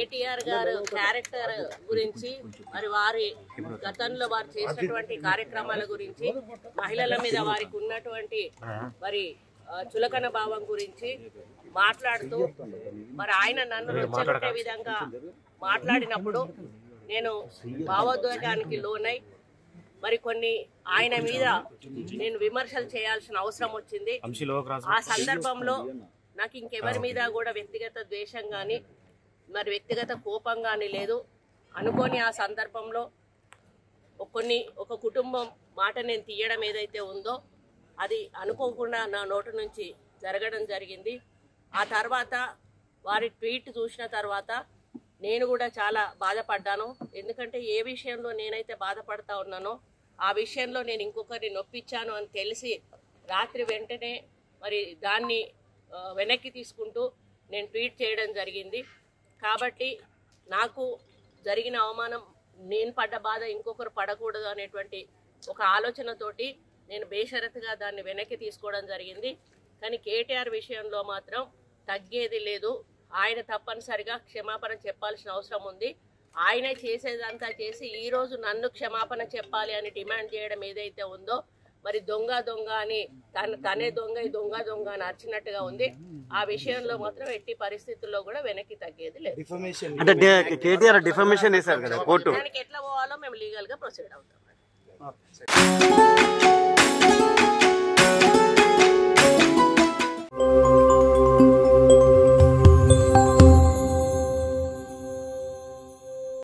కేటీఆర్ గారు క్యారెక్టర్ గురించి, మరి వారి గతంలో వారు చేసినటువంటి కార్యక్రమాల గురించి, మహిళల మీద వారికి ఉన్నటువంటి మరి చులకన భావం గురించి మాట్లాడుతూ మరి ఆయన నన్ను రెచ్చగొట్టే విధంగా మాట్లాడినప్పుడు నేను భావోద్వేగానికి లోనై మరి కొన్ని ఆయన మీద నేను విమర్శలు చేయాల్సిన అవసరం వచ్చింది. ఆ సందర్భంలో నాకు ఇంకెవరి మీద కూడా వ్యక్తిగత ద్వేషం కానీ మరి వ్యక్తిగత కోపం కానీ లేదు. అనుకోని ఆ సందర్భంలో ఒక కుటుంబం మాట నేను తీయడం ఏదైతే ఉందో అది అనుకోకుండా నా నోటి నుంచి జరగడం జరిగింది. ఆ తర్వాత వారి ట్వీట్ చూసిన తర్వాత నేను కూడా చాలా బాధపడ్డాను. ఎందుకంటే ఏ విషయంలో నేనైతే బాధపడతా ఉన్నానో ఆ విషయంలో నేను ఇంకొకరిని నొప్పించాను అని తెలిసి రాత్రి వెంటనే మరి దాన్ని వెనక్కి తీసుకుంటూ నేను ట్వీట్ చేయడం జరిగింది. కాబట్టి నాకు జరిగిన అవమానం, నేను పడ్డ బాధ ఇంకొకరు పడకూడదు అనేటువంటి ఒక ఆలోచనతోటి నేను బేషరతుగా దాన్ని వెనక్కి తీసుకోవడం జరిగింది. కానీ కేటీఆర్ విషయంలో మాత్రం తగ్గేది లేదు. ఆయన తప్పనిసరిగా క్షమాపణ చెప్పాల్సిన అవసరం ఉంది. ఆయనే చేసేదంతా చేసి ఈరోజు నన్ను క్షమాపణ చెప్పాలి అని డిమాండ్ చేయడం ఏదైతే ఉందో మరి దొంగ దొంగ అని తనే దొంగ అని అరిచినట్టుగా ఉంది. ఆ విషయంలో మాత్రం ఎట్టి పరిస్థితుల్లో కూడా వెనక్కి తగ్గేది లేదు. దానికి ఎట్లా పోవాలో మేము లీగల్ గా ప్రొసీడ్ అవుతాం.